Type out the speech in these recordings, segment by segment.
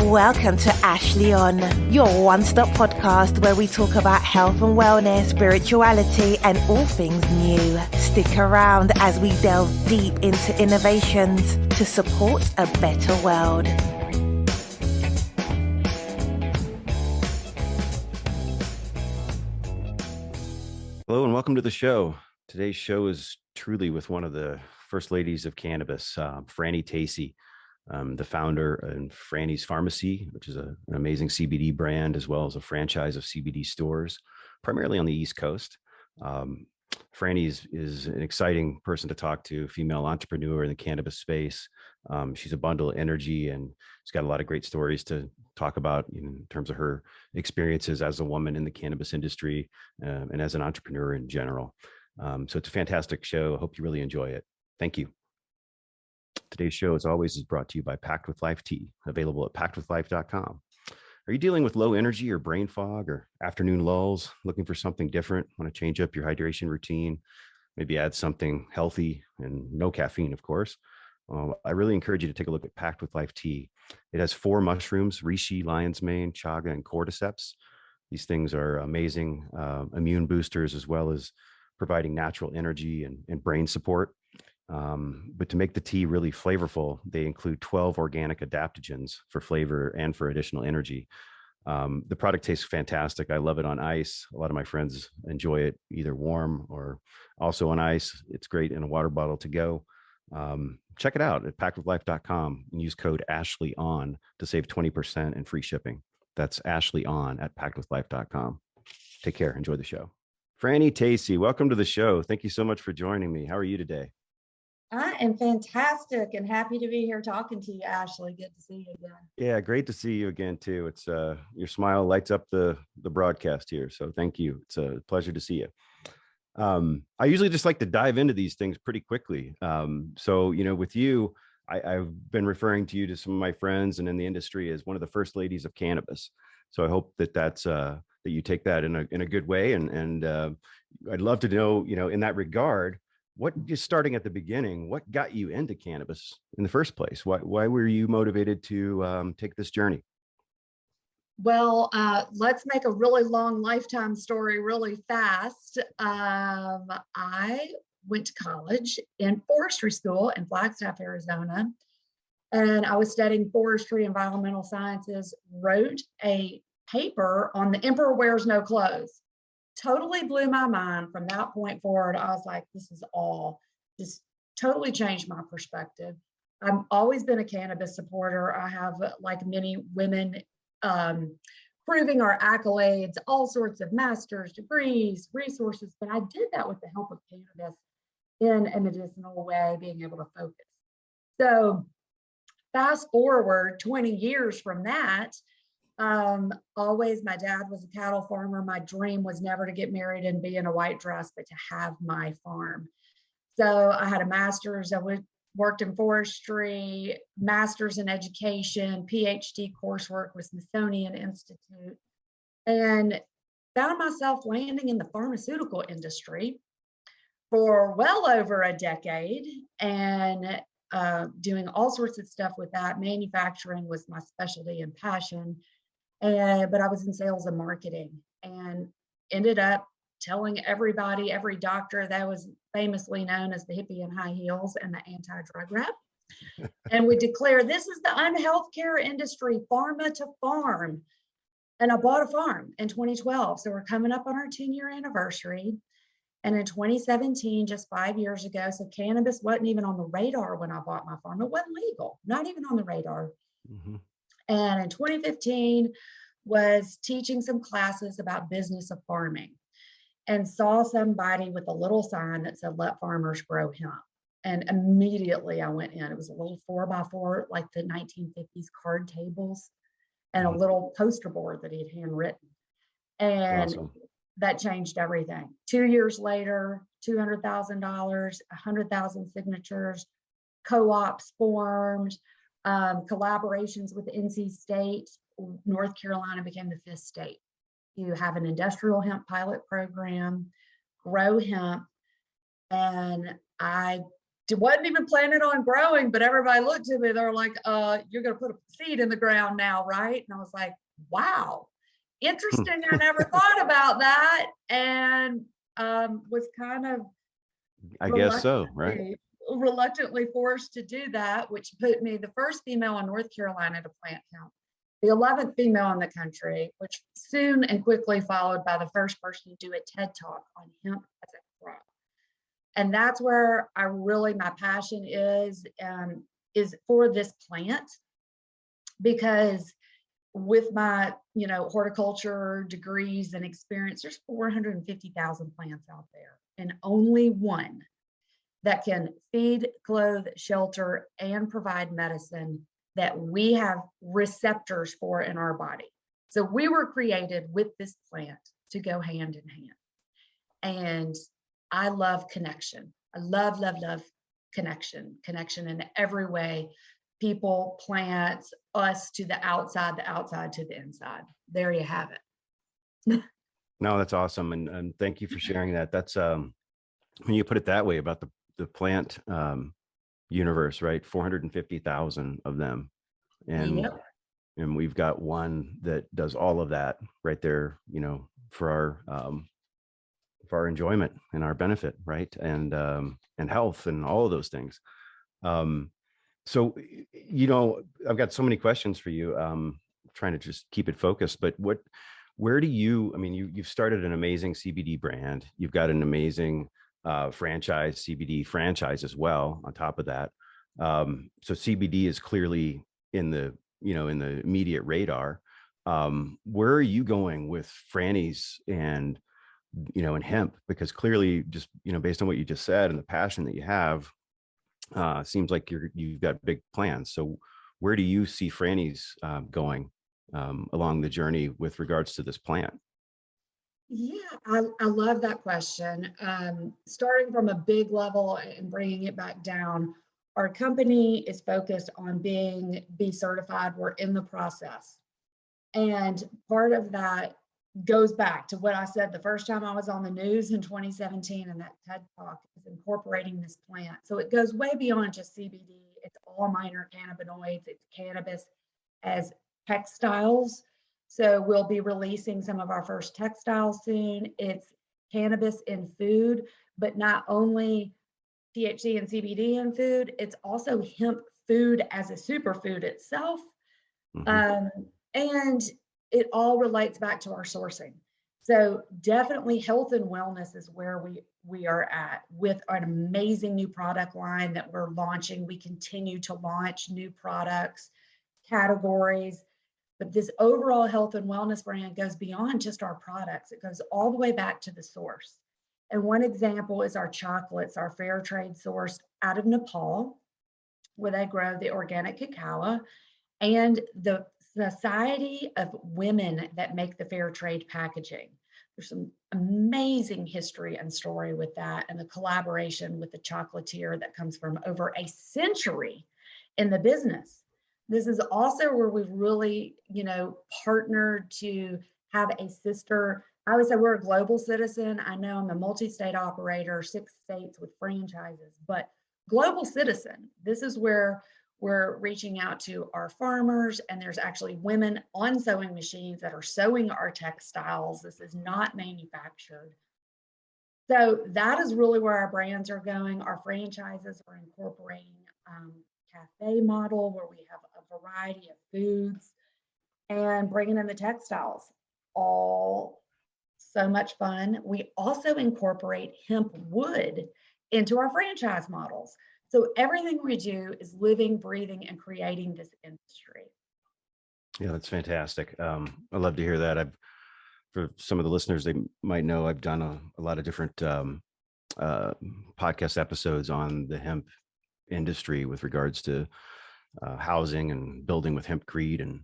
Welcome to Ashley On, your one-stop podcast where we talk about health and wellness, spirituality, and all things new. Stick around as we delve deep into innovations to support a better world. Hello and welcome to the show. Today's show is truly with one of the first ladies of cannabis, Franny Tacy. The founder of Franny's Farmacy, which is an amazing CBD brand, as well as a franchise of CBD stores, primarily on the East Coast. Franny is an exciting person to talk to, female entrepreneur in the cannabis space. She's a bundle of energy, and she's got a lot of great stories to talk about in terms of her experiences as a woman in the cannabis industry and as an entrepreneur in general. So it's a fantastic show. I hope you really enjoy it. Thank you. Today's show, as always, is brought to you by Packed with Life Tea, available at packedwithlife.com. Are you dealing with low energy or brain fog or afternoon lulls, looking for something different, want to change up your hydration routine, maybe add something healthy and no caffeine, of course? I really encourage you to take a look at Packed with Life Tea. It has 4 mushrooms: reishi, lion's mane, chaga, and cordyceps. These things are amazing immune boosters, as well as providing natural energy and brain support. But to make the tea really flavorful, they include 12 organic adaptogens for flavor and for additional energy. The product tastes fantastic. I love it on ice. A lot of my friends enjoy it either warm or also on ice. It's great in a water bottle to go. Check it out at packedwithlife.com and use code ASHLEYON to save 20% and free shipping. That's ASHLEYON at packedwithlife.com. Take care. Enjoy the show. Franny Tacy, welcome to the show. Thank you so much for joining me. How are you today? I am fantastic and happy to be here talking to you, Ashley. Good to see you again. Yeah, great to see you again too. It's your smile lights up the broadcast here, so thank you. It's a pleasure to see you. I usually just like to dive into these things pretty quickly. So with you, I've been referring to you to some of my friends and in the industry as one of the first ladies of cannabis. So I hope that you take that in a good way, and I'd love to know, in that regard, what, just starting at the beginning, what got you into cannabis in the first place? Why were you motivated to take this journey? Well, let's make a really long lifetime story really fast. I went to college in forestry school in Flagstaff, Arizona, and I was studying forestry, environmental sciences, wrote a paper on The Emperor Wears No Clothes. Totally blew my mind. From that point forward, I was like, this is all just totally changed my perspective. I've always been a cannabis supporter. I have, like many women, proving our accolades, all sorts of master's degrees, resources, but I did that with the help of cannabis in a medicinal way, being able to focus. So fast forward 20 years from that, always, my dad was a cattle farmer. My dream was never to get married and be in a white dress, but to have my farm. So I had a master's. I worked in forestry, master's in education, PhD coursework with Smithsonian Institute, and found myself landing in the pharmaceutical industry for well over a decade, and doing all sorts of stuff with that. Manufacturing was my specialty and passion. But I was in sales and marketing, and ended up telling everybody, every doctor, that was famously known as the hippie in high heels and the anti-drug rep. And we declare this is the unhealth care industry, pharma to farm. And I bought a farm in 2012. So we're coming up on our 10-year anniversary. And in 2017, just 5 years ago, so cannabis wasn't even on the radar when I bought my farm. It wasn't legal, not even on the radar. Mm-hmm. And in 2015, was teaching some classes about business of farming, and saw somebody with a little sign that said, "Let farmers grow hemp." And immediately I went in. It was a little 4x4, like the 1950s card tables, and a little poster board that he'd handwritten. And awesome. That changed everything. 2 years later, $200,000, 100,000 signatures, co-ops formed, collaborations with NC State. North Carolina became the 5th state. You have an industrial hemp pilot program, grow hemp, and I wasn't even planning on growing, but everybody looked at me. They're like, you're going to put a seed in the ground now, right? And I was like, wow, interesting. I never thought about that. And was kind of I guess so, right? reluctantly forced to do that, which put me the first female in North Carolina to plant hemp, the 11th female in the country, which soon and quickly followed by the first person to do a TED Talk on hemp as a crop. And that's where my passion is for this plant, because with my, horticulture degrees and experience, there's 450,000 plants out there, and only one that can feed, clothe, shelter, and provide medicine that we have receptors for in our body. So we were created with this plant to go hand in hand. And I love connection. I love connection in every way. People, plants, us to the outside to the inside. There you have it. No, that's awesome. And thank you for sharing that. That's when you put it that way about the plant universe, right? 450,000 of them. And Yep. and we've got one that does all of that right there, for our enjoyment and our benefit, right? And health and all of those things. So, I've got so many questions for you. Trying to just keep it focused, but where do you've started an amazing CBD brand. You've got an amazing franchise, CBD franchise as well on top of that. So CBD is clearly in the immediate radar. Where are you going with Franny's and hemp? Because clearly, just based on what you just said and the passion that you have, seems like you've got big plans. So where do you see Franny's going along the journey with regards to this plant? Yeah, I love that question. Starting from a big level and bringing it back down, our company is focused on being B certified. We're in the process. And part of that goes back to what I said the first time I was on the news in 2017, and that TED Talk is incorporating this plant. So it goes way beyond just CBD. It's all minor cannabinoids. It's cannabis as textiles. So we'll be releasing some of our first textiles soon. It's cannabis in food, but not only THC and CBD in food, it's also hemp food as a superfood itself. Mm-hmm. And it all relates back to our sourcing. So definitely health and wellness is where we are at, with an amazing new product line that we're launching. We continue to launch new products, categories, but this overall health and wellness brand goes beyond just our products. It goes all the way back to the source. And one example is our chocolates, our fair trade sourced out of Nepal, where they grow the organic cacao, and the Society of Women that make the fair trade packaging. There's some amazing history and story with that, and the collaboration with the chocolatier that comes from over a century in the business. This is also where we've really, partnered to have a sister. I always say we're a global citizen. I know I'm a multi-state operator, 6 states with franchises, but global citizen. This is where we're reaching out to our farmers, and there's actually women on sewing machines that are sewing our textiles. This is not manufactured. So that is really where our brands are going. Our franchises are incorporating cafe model, where we have a variety of foods, and bringing in the textiles. All so much fun. We also incorporate hemp wood into our franchise models. So everything we do is living, breathing, and creating this industry. Yeah, that's fantastic. I love to hear that. For some of the listeners, they might know I've done a lot of different podcast episodes on the hemp industry with regards to housing and building with hempcrete and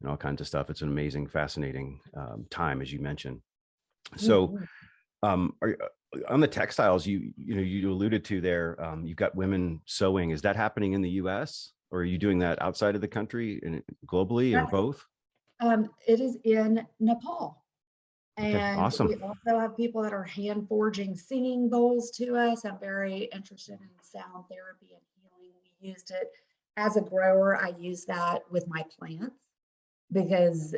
all kinds of stuff. It's an amazing, fascinating time, as you mentioned. So, on the textiles, you alluded to there, you've got women sewing. Is that happening in the U.S. or are you doing that outside of the country and globally, or both? It is in Nepal. Okay, And awesome. we also have people that are hand forging singing bowls to us. I'm very interested in sound therapy and healing. We used it as a grower. I use that with my plants because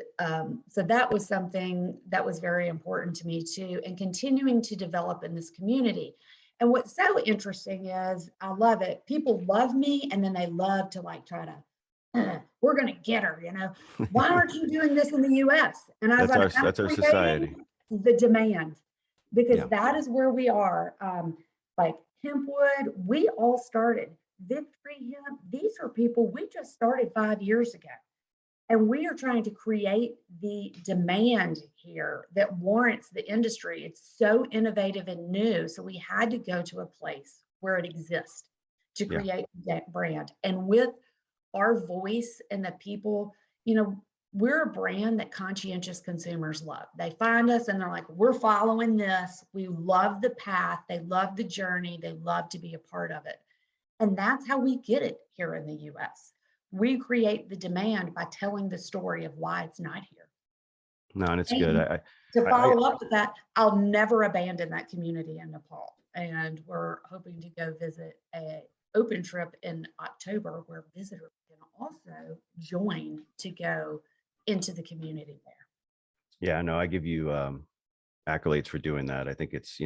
so that was something that was very important to me too, and continuing to develop in this community. And what's so interesting is I love it. People love me, and then they love to like try to, we're going to get her, why aren't you doing this in the US? And I was like, I'm That's our society. creating the demand because Yeah. that is where we are. Like Hempwood, we all started Victory Hemp. These are people we just started 5 years ago. And we are trying to create the demand here that warrants the industry. It's so innovative and new. So we had to go to a place where it exists to create that brand. And with our voice and the people, we're a brand that conscientious consumers love. They find us and they're like, we're following this. We love the path. They love the journey. They love to be a part of it. And that's how we get it here in the US. We create the demand by telling the story of why it's not here. No, and it's And good. to follow up with that, I'll never abandon that community in Nepal. And we're hoping to go visit a open trip in October where visitors can also join to go into the community there. Yeah, no, I give you accolades for doing that. I think it's,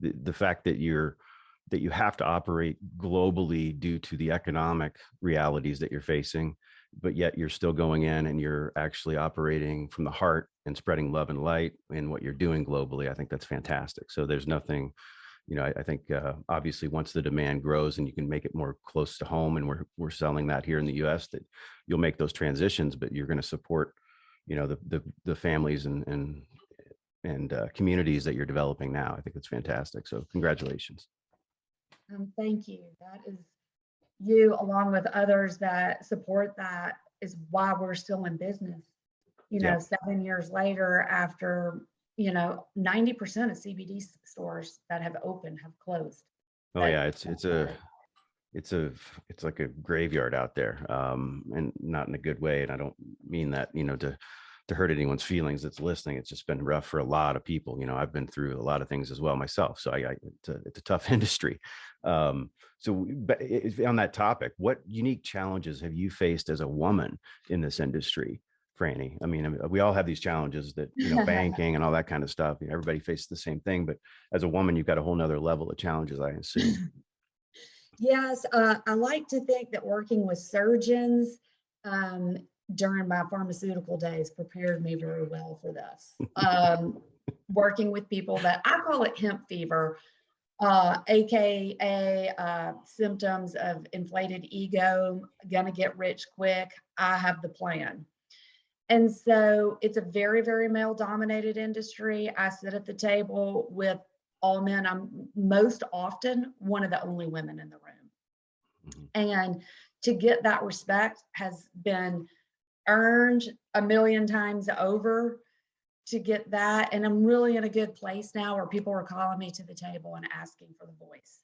the fact that you have to operate globally due to the economic realities that you're facing, but yet you're still going in and you're actually operating from the heart and spreading love and light in what you're doing globally. I think that's fantastic. So there's nothing, I think obviously once the demand grows and you can make it more close to home, and we're selling that here in the US, that you'll make those transitions, but you're going to support, the families and communities that you're developing now. I think it's fantastic. So congratulations. Thank you. That is you, along with others that support that, is why we're still in business. 7 years later, after 90% of CBD stores that have opened have closed. Oh yeah, it's like a graveyard out there, and not in a good way. And I don't mean that to hurt anyone's feelings that's listening. It's just been rough for a lot of people. I've been through a lot of things as well myself. So it's a tough industry. But on that topic, what unique challenges have you faced as a woman in this industry, Franny? I mean, we all have these challenges that, banking and all that kind of stuff. Everybody faces the same thing, but as a woman, you've got a whole nother level of challenges, I assume. Yes, I like to think that working with surgeons during my pharmaceutical days prepared me very well for this. Working with people that I call it hemp fever, AKA symptoms of inflated ego, gonna get rich quick, I have the plan. And so it's a very, very male dominated industry. I sit at the table with all men. I'm most often one of the only women in the room. Mm-hmm. And to get that respect has been earned a million times over to get that. And I'm really in a good place now where people are calling me to the table and asking for the voice.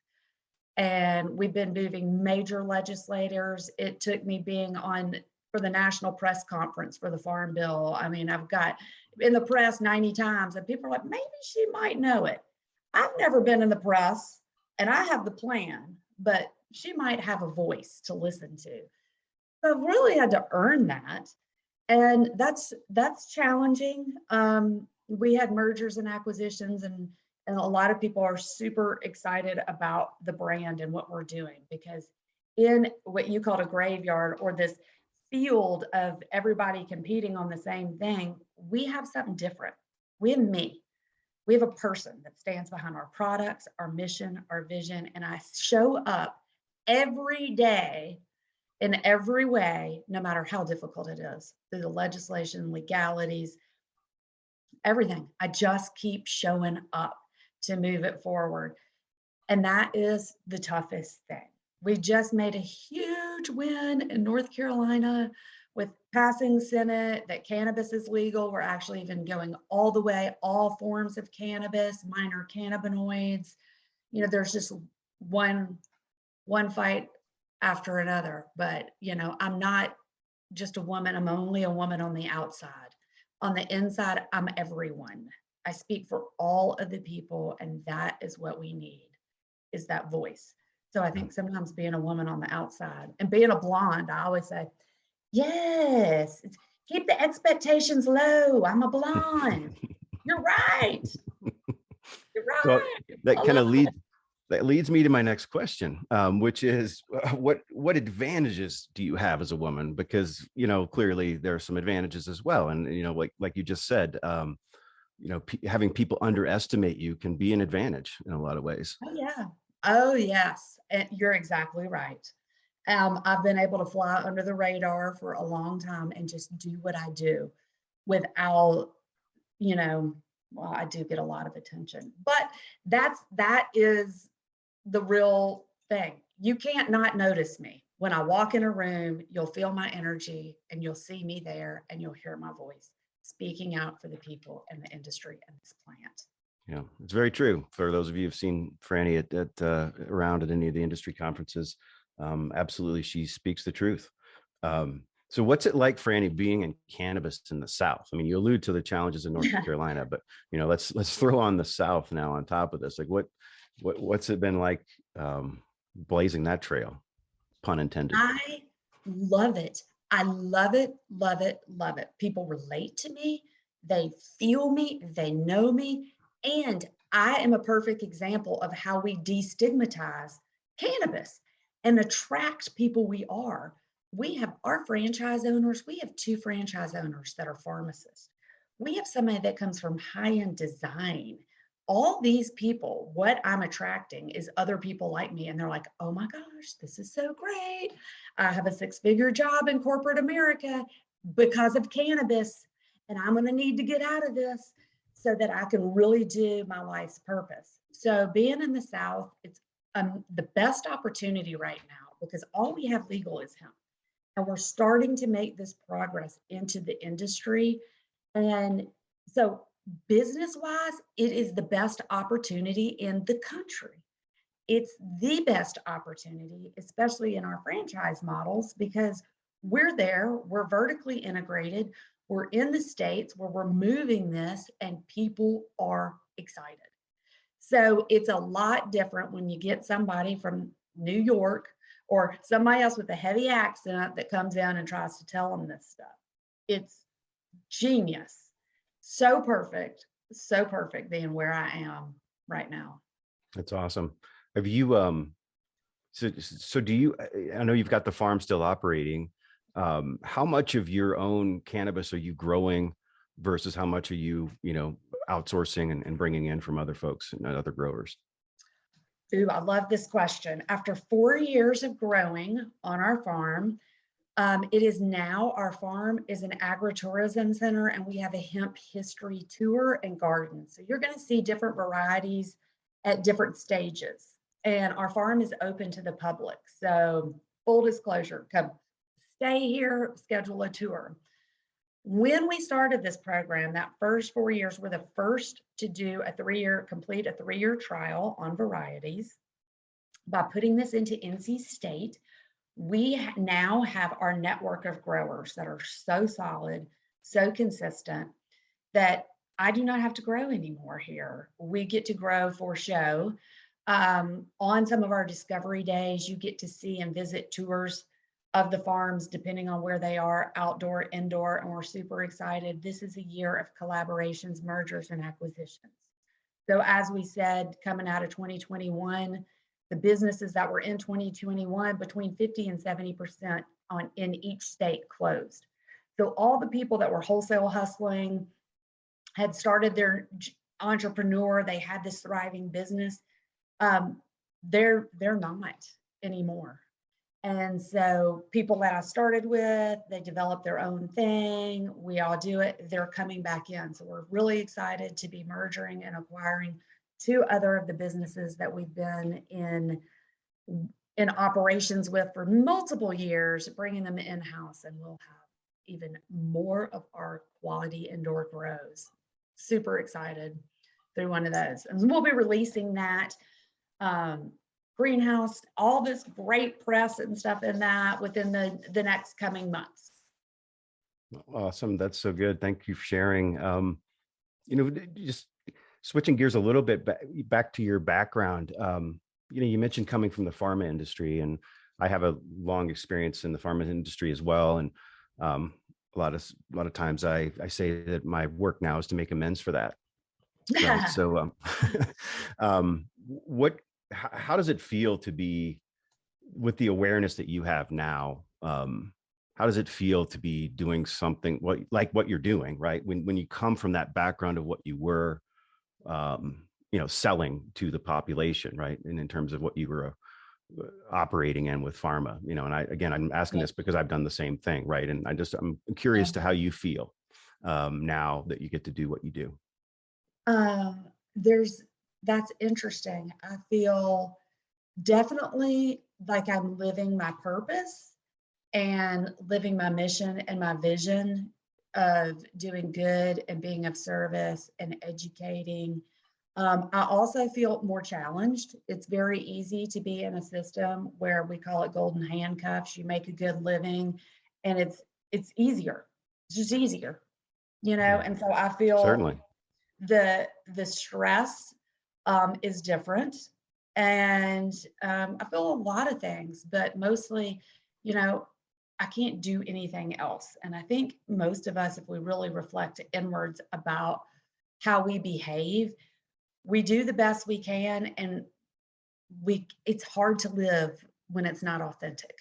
And we've been moving major legislators. It took me being on for the national press conference for the Farm Bill. I mean, I've got in the press 90 times and people are like, maybe she might know it. I've never been in the press and I have the plan, but she might have a voice to listen to. So I've really had to earn that. And that's challenging. We had mergers and acquisitions and a lot of people are super excited about the brand and what we're doing, because in what you called a graveyard or this field of everybody competing on the same thing, we have something different. We have me. We have a person that stands behind our products, our mission, our vision, and I show up every day in every way, no matter how difficult it is, through the legislation, legalities, everything. I just keep showing up to move it forward. And that is the toughest thing. We just made a huge win in North Carolina with passing Senate that cannabis is legal. We're actually even going all the way, all forms of cannabis, minor cannabinoids. There's just one fight after another, but I'm not just a woman. I'm only a woman on the outside. On the inside, I'm everyone. I speak for all of the people, and that is what we need, is that voice. So I think sometimes being a woman on the outside and being a blonde, I always say, yes, keep the expectations low. I'm a blonde. You're right. You're Well, right. that I kind of love it. leads me to my next question, which is what advantages do you have as a woman? Because, clearly there are some advantages as well. And, like you just said, having people underestimate you can be an advantage in a lot of ways. Oh, yeah. Oh, yes. And you're exactly right. I've been able to fly under the radar for a long time and just do what I do without, well, I do get a lot of attention, but that is the real thing. You can't not notice me. When I walk in a room, you'll feel my energy and you'll see me there and you'll hear my voice speaking out for the people in the industry and this plant. Yeah, it's very true. For those of you who've seen Franny around at any of the industry conferences, absolutely, she speaks the truth. So what's it like, Franny, being in cannabis in the South? I mean, you allude to the challenges in North Carolina, but let's throw on the South now on top of this. Like what's it been like blazing that trail? Pun intended. I love it. I love it, love it, love it. People relate to me. They feel me. They know me. And I am a perfect example of how we destigmatize cannabis and attract people we are. We have our franchise owners. We have 2 franchise owners that are pharmacists. We have somebody that comes from high-end design. All these people, what I'm attracting is other people like me. And they're like, oh my gosh, this is so great. I have a 6-figure job in corporate America because of cannabis. And I'm going to need to get out of this so that I can really do my life's purpose. So being in the South, it's the best opportunity right now because all we have legal is hemp. And we're starting to make this progress into the industry. And so business-wise, it is the best opportunity in the country. It's the best opportunity, especially in our franchise models, because we're there, we're vertically integrated, we're in the states where we're moving this and people are excited. So it's a lot different when you get somebody from New York or somebody else with a heavy accent that comes in and tries to tell them this stuff. It's genius. So perfect being where I am right now. That's awesome. Have you, so do you, I know you've got the farm still operating. How much of your own cannabis are you growing versus how much are you, outsourcing and bringing in from other folks and other growers? Ooh, I love this question. After 4 years of growing on our farm, it is now, our farm is an agritourism center and we have a hemp history tour and garden. So you're going to see different varieties at different stages. And our farm is open to the public. So full disclosure, come stay here, schedule a tour. When we started this program, that first 4 years, we're the first to do complete a 3-year trial on varieties. By putting this into NC State, we now have our network of growers that are so solid, so consistent that I do not have to grow anymore here. We get to grow for show. On some of our discovery days, you get to see and visit tours of the farms, depending on where they are, outdoor, indoor, and we're super excited. This is a year of collaborations, mergers, and acquisitions. So as we said, coming out of 2021, the businesses that were in 2021, between 50 and 70% in each state closed. So all the people that were wholesale hustling, had started their entrepreneur, they had this thriving business, they're not anymore. And so people that I started with, they developed their own thing. We all do it. They're coming back in. So we're really excited to be merging and acquiring 2 other of the businesses that we've been in operations with for multiple years, bringing them in-house, and we'll have even more of our quality indoor grows. Super excited through one of those. And we'll be releasing that greenhouse, all this great press and stuff in that within the next coming months. Awesome. That's so good. Thank you for sharing. Just switching gears a little bit back to your background, you mentioned coming from the pharma industry, and I have a long experience in the pharma industry as well. And a lot of times I say that my work now is to make amends for that. Right. So, how does it feel to be, with the awareness that you have now? How does it feel to be doing something like what you're doing, right? When you come from that background of what you were, selling to the population, right? And in terms of what you were operating in with pharma, and I'm asking this because I've done the same thing, right? And I'm curious to how you feel now that you get to do what you do. That's interesting. I feel definitely like I'm living my purpose and living my mission and my vision of doing good and being of service and educating. I also feel more challenged. It's very easy to be in a system where we call it golden handcuffs. You make a good living and it's easier. It's just easier, and so I feel Certainly the stress is different. And I feel a lot of things, but mostly, I can't do anything else. And I think most of us, if we really reflect inwards about how we behave, we do the best we can, and it's hard to live when it's not authentic.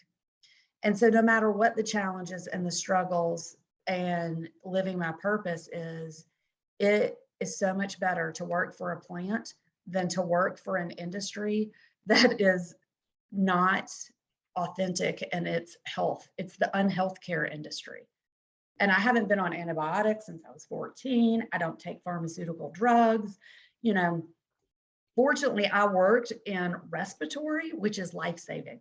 And so no matter what the challenges and the struggles and living my purpose is, it is so much better to work for a plant than to work for an industry that is not authentic in its health. It's the unhealth care industry. And I haven't been on antibiotics since I was 14. I don't take pharmaceutical drugs. Fortunately, I worked in respiratory, which is life-saving.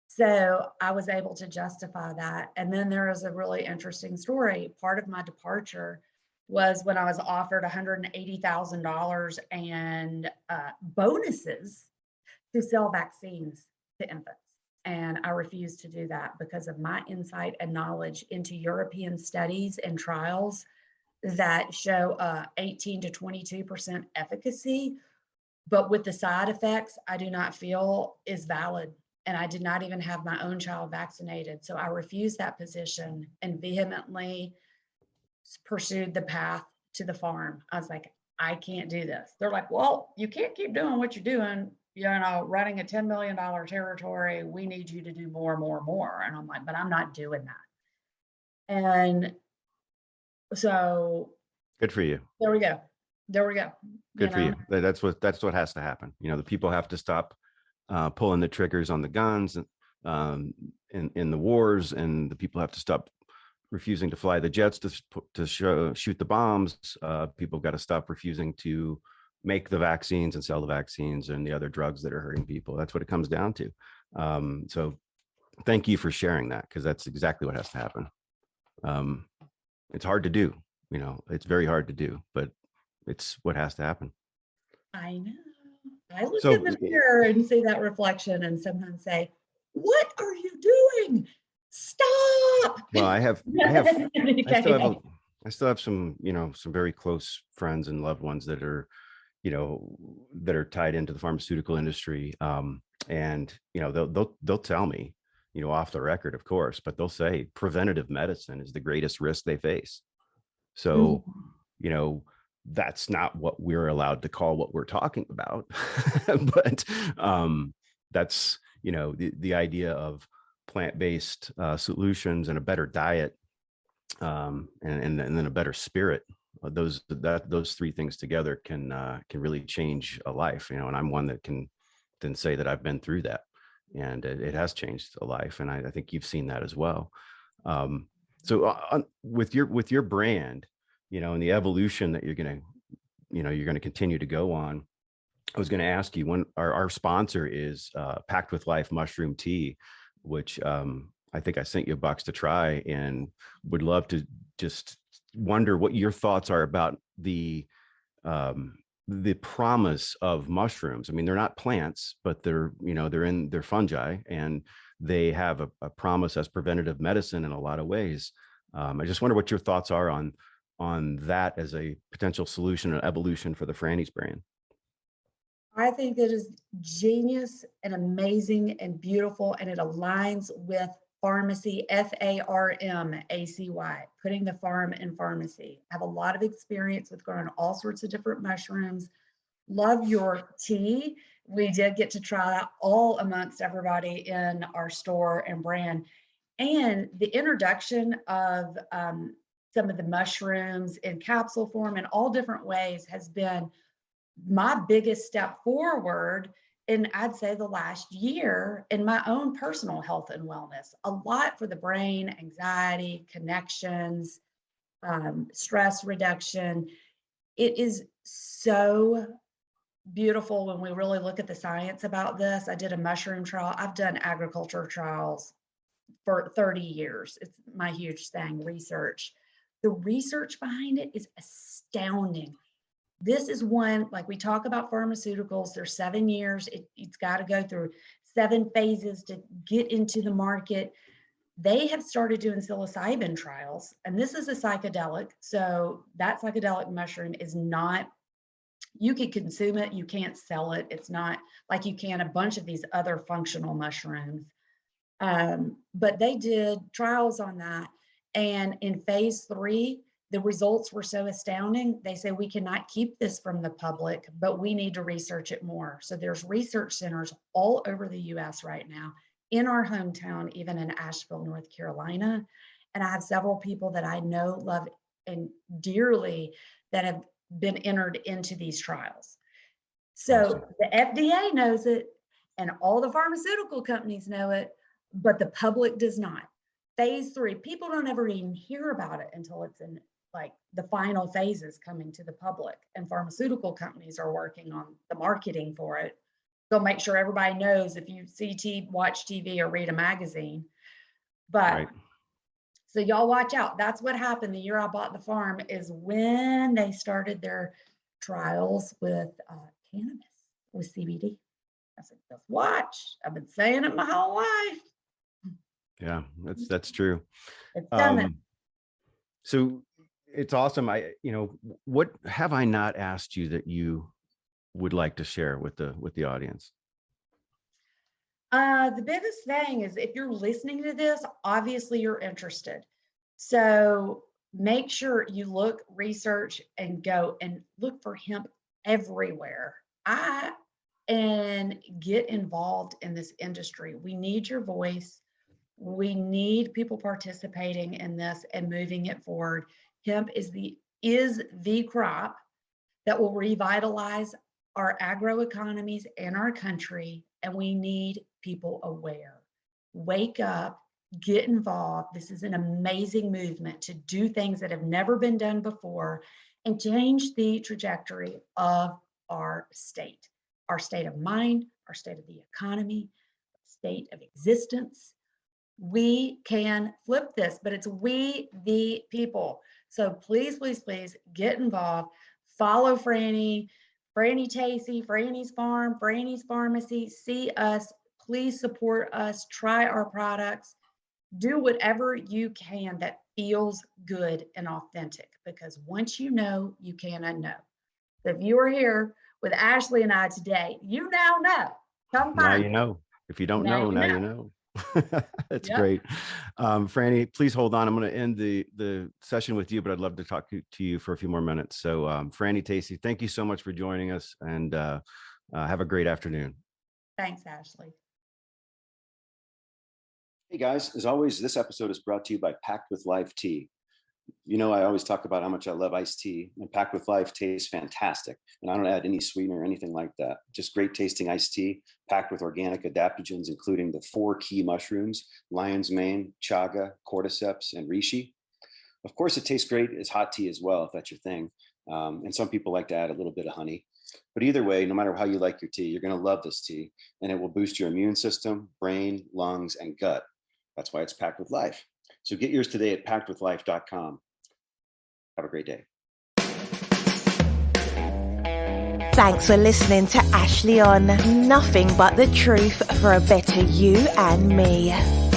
So I was able to justify that. And then there is a really interesting story. Part of my departure was when I was offered $180,000 and bonuses to sell vaccines to infants. And I refused to do that because of my insight and knowledge into European studies and trials that show 18 to 22% efficacy, but with the side effects I do not feel is valid. And I did not even have my own child vaccinated. So I refused that position and vehemently pursued the path to the farm. I was like, I can't do this. They're like, well, you can't keep doing what you're doing, running a $10 million territory. We need you to do more. And I'm like, but I'm not doing that. And so good for you. There we go. Good for you. That's what has to happen. The people have to stop pulling the triggers on the guns in the wars, and the people have to stop refusing to fly the jets to shoot the bombs. People got to stop refusing to make the vaccines and sell the vaccines and the other drugs that are hurting people. That's what it comes down to. So thank you for sharing that, because that's exactly what has to happen. It's hard to do, it's very hard to do, but it's what has to happen. I know. I look in the mirror and see that reflection and sometimes say, what are you doing? Stop. Well, I still have some, some very close friends and loved ones that are, that are tied into the pharmaceutical industry. And, they'll tell me, off the record, of course, but they'll say preventative medicine is the greatest risk they face. So, that's not what we're allowed to call what we're talking about. But that's, the idea of plant-based solutions and a better diet, and then a better spirit. Those three things together can really change a life. And I'm one that can say that I've been through that, and it has changed a life. And I think you've seen that as well. So with your brand, and the evolution that you're going to continue to go on, I was going to ask you, when our sponsor is Packed with Life mushroom tea, which I think I sent you a box to try, and would love to just wonder what your thoughts are about the promise of mushrooms. I mean, they're not plants, but they're fungi, and they have a promise as preventative medicine in a lot of ways. I just wonder what your thoughts are on on that as a potential solution or evolution for the Franny's brand? I think it is genius and amazing and beautiful, and it aligns with Farmacy, Farmacy, putting the farm in pharmacy. I have a lot of experience with growing all sorts of different mushrooms. Love your tea. We did get to try that all amongst everybody in our store and brand. And the introduction of some of the mushrooms in capsule form in all different ways has been my biggest step forward in, I'd say, the last year in my own personal health and wellness. A lot for the brain, anxiety, connections, stress reduction. It is so beautiful when we really look at the science about this. I did a mushroom trial. I've done agriculture trials for 30 years. It's my huge thing, research. The research behind it is astounding. This is one, like we talk about pharmaceuticals, there's 7 years. It's got to go through 7 phases to get into the market. They have started doing psilocybin trials, and this is a psychedelic. So that psychedelic mushroom is not, you can consume it, you can't sell it. It's not like you can a bunch of these other functional mushrooms. But they did trials on that. And in phase 3, the results were so astounding. They say we cannot keep this from the public, but we need to research it more. So there's research centers all over the US right now, in our hometown, even in Asheville, North Carolina. And I have several people that I know, love, and dearly that have been entered into these trials. So Awesome. the FDA knows it and all the pharmaceutical companies know it, but the public does not. Phase 3, people don't ever even hear about it until it's in like the final phases coming to the public, and pharmaceutical companies are working on the marketing for it. They'll make sure everybody knows if you see watch TV or read a magazine. But Right. so y'all watch out. That's what happened the year I bought the farm, is when they started their trials with cannabis, with CBD. I said, just watch. I've been saying it my whole life. Yeah, that's true. It's coming. So it's awesome. What have I not asked you that you would like to share with the audience? The biggest thing is, if you're listening to this, obviously you're interested. So make sure you look, research, and go and look for hemp everywhere. And get involved in this industry. We need your voice. We need people participating in this and moving it forward. Hemp is the crop that will revitalize our agroeconomies and our country, and we need people aware. Wake up, get involved. This is an amazing movement to do things that have never been done before and change the trajectory of our state of mind, our state of the economy, state of existence. We can flip this, but it's we, the people. So please, please, please get involved. Follow Franny Tacy, Franny's Farm, Franny's Farmacy. See us. Please support us. Try our products. Do whatever you can that feels good and authentic, because once you know, you can unknow. So if you are here with Ashley and I today, you now know. Come Now find you us. know. If you don't know, now you know. That's Yep. great. Franny, please hold on. I'm going to end the session with you, but I'd love to talk to you for a few more minutes. So Franny Tacy, thank you so much for joining us, and have a great afternoon. Thanks, Ashley. Hey guys, as always, this episode is brought to you by Packed with Life Tea. You know, I always talk about how much I love iced tea, and Packed with Life tastes fantastic. And I don't add any sweetener or anything like that. Just great tasting iced tea, packed with organic adaptogens, including the 4 key mushrooms: lion's mane, chaga, cordyceps, and reishi. Of course, it tastes great as hot tea as well, if that's your thing. And some people like to add a little bit of honey. But either way, no matter how you like your tea, you're going to love this tea, and it will boost your immune system, brain, lungs, and gut. That's why it's Packed with Life. So get yours today at packedwithlife.com. Have a great day. Thanks for listening to Ashley on Nothing But the Truth for a Better You and Me.